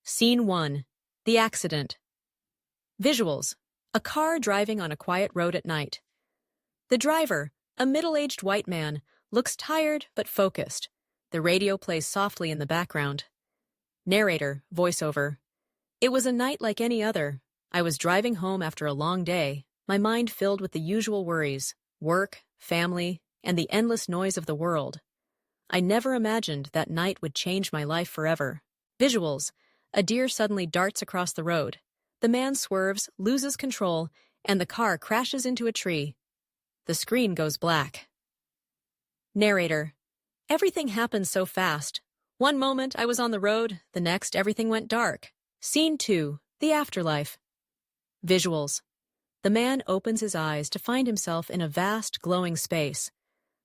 Scene 1. The accident. Visuals. A car driving on a quiet road at night. The driver, a middle-aged white man, looks tired but focused. The radio plays softly in the background. Narrator, voiceover. It was a night like any other. I was driving home after a long day, my mind filled with the usual worries, work, family, and the endless noise of the world. I never imagined that night would change my life forever. Visuals. A deer suddenly darts across the road. The man swerves, loses control, and the car crashes into a tree. The screen goes black. Narrator. Everything happened so fast. One moment I was on the road, the next everything went dark. Scene 2. The Afterlife. Visuals. The man opens his eyes to find himself in a vast, glowing space.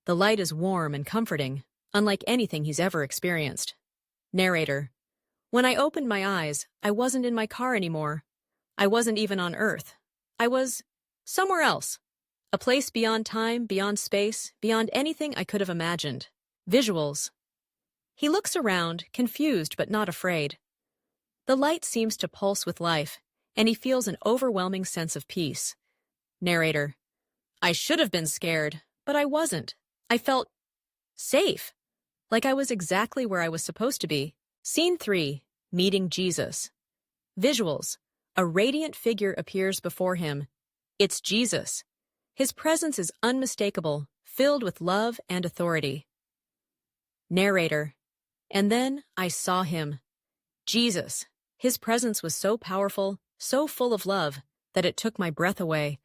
The light is warm and comforting, unlike anything he's ever experienced. Narrator. When I opened my eyes, I wasn't in my car anymore. I wasn't even on Earth. I was somewhere else. A place beyond time, beyond space, beyond anything I could have imagined. Visuals. He looks around, confused but not afraid. The light seems to pulse with life, and he feels an overwhelming sense of peace. Narrator. I should have been scared, but I wasn't. I felt safe, like I was exactly where I was supposed to be. Scene 3. Meeting Jesus. Visuals. A radiant figure appears before him. It's Jesus. His presence is unmistakable, filled with love and authority. Narrator. And then I saw him. Jesus. His presence was so powerful, so full of love, that it took my breath away.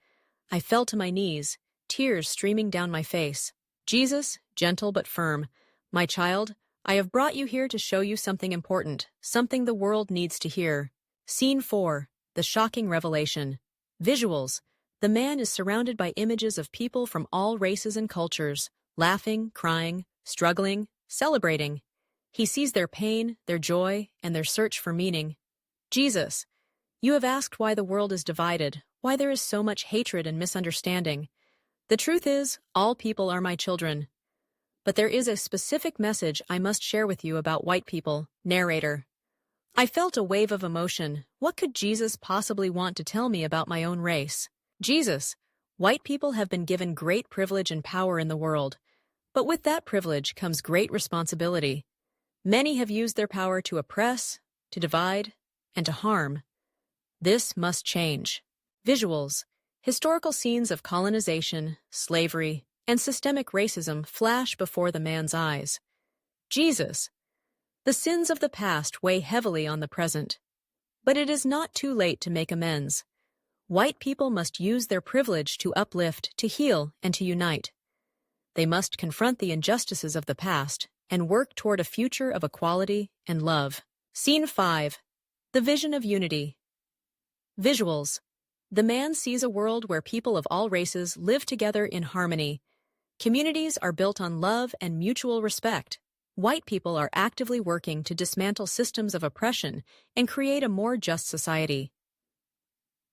I fell to my knees, tears streaming down my face. Jesus, gentle but firm. My child, I have brought you here to show you something important, something the world needs to hear. Scene 4. The shocking revelation. Visuals. The man is surrounded by images of people from all races and cultures, laughing, crying, struggling, celebrating. He sees their pain, their joy, and their search for meaning. Jesus. You have asked why the world is divided, why there is so much hatred and misunderstanding. The truth is, all people are my children. But there is a specific message I must share with you about white people. Narrator. I felt a wave of emotion. What could Jesus possibly want to tell me about my own race? Jesus. White people have been given great privilege and power in the world. But with that privilege comes great responsibility. Many have used their power to oppress, to divide, and to harm. This must change. Visuals. Historical scenes of colonization, slavery, and systemic racism flash before the man's eyes. Jesus. The sins of the past weigh heavily on the present. But it is not too late to make amends. White people must use their privilege to uplift, to heal, and to unite. They must confront the injustices of the past and work toward a future of equality and love. Scene 5. The vision of unity. Visuals. The man sees a world where people of all races live together in harmony. Communities are built on love and mutual respect. White people are actively working to dismantle systems of oppression and create a more just society.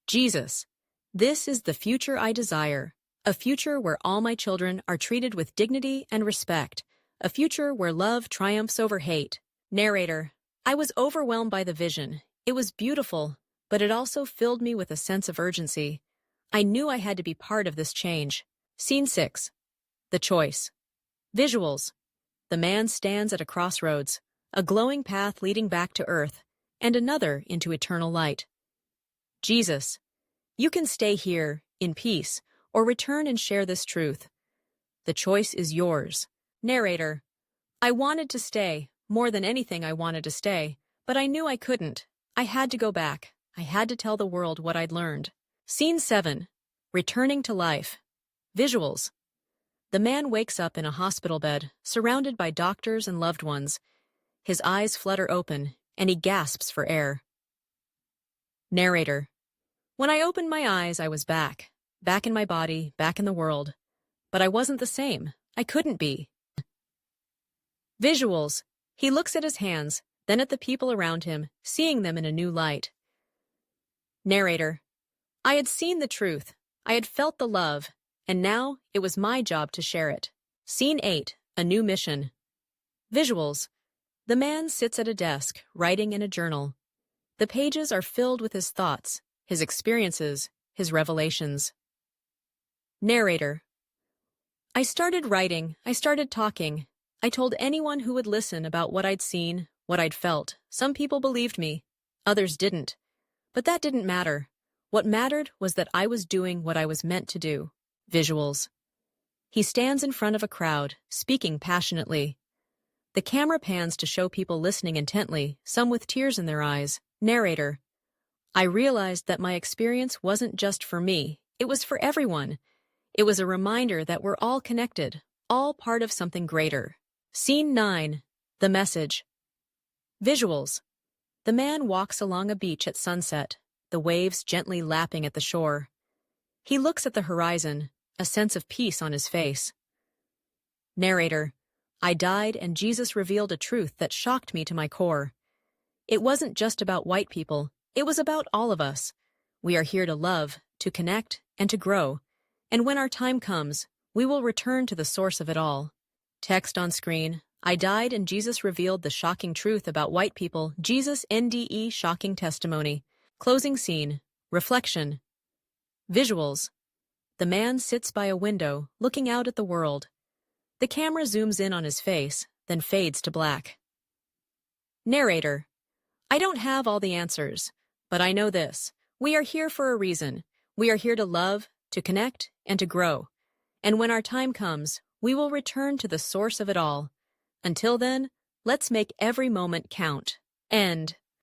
Jesus. This is the future I desire. A future where all my children are treated with dignity and respect. A future where love triumphs over hate. Narrator. I was overwhelmed by the vision. It was beautiful, but it also filled me with a sense of urgency. I knew I had to be part of this change. Scene 6. The choice. Visuals. The man stands at a crossroads, a glowing path leading back to earth, and another into eternal light. Jesus. You can stay here, in peace, or return and share this truth. The choice is yours. Narrator. I wanted to stay, more than anything I wanted to stay, but I knew I couldn't. I had to go back. I had to tell the world what I'd learned. Scene 7. Returning to life. Visuals. The man wakes up in a hospital bed, surrounded by doctors and loved ones. His eyes flutter open, and he gasps for air. Narrator. When I opened my eyes, I was back. Back in my body, back in the world. But I wasn't the same. I couldn't be. Visuals. He looks at his hands, then at the people around him, seeing them in a new light. Narrator. I had seen the truth. I had felt the love. And now, it was my job to share it. Scene 8. A new mission. Visuals. The man sits at a desk, writing in a journal. The pages are filled with his thoughts, his experiences, his revelations. Narrator. I started writing, I started talking. I told anyone who would listen about what I'd seen, what I'd felt. Some people believed me, others didn't. But that didn't matter. What mattered was that I was doing what I was meant to do. Visuals. He stands in front of a crowd, speaking passionately. The camera pans to show people listening intently, some with tears in their eyes. Narrator. I realized that my experience wasn't just for me, it was for everyone. It was a reminder that we're all connected, all part of something greater. Scene 9. The message. Visuals. The man walks along a beach at sunset, the waves gently lapping at the shore. He looks at the horizon, a sense of peace on his face. Narrator. I died and Jesus revealed a truth that shocked me to my core. It wasn't just about white people, it was about all of us. We are here to love, to connect, and to grow. And when our time comes, we will return to the source of it all. Text on screen. I died and Jesus revealed the shocking truth about white people. Jesus NDE shocking testimony. Closing scene. Reflection. Visuals. The man sits by a window, looking out at the world. The camera zooms in on his face, then fades to black. Narrator. I don't have all the answers, but I know this. We are here for a reason. We are here to love, to connect, and to grow. And when our time comes, we will return to the source of it all. Until then, let's make every moment count. End.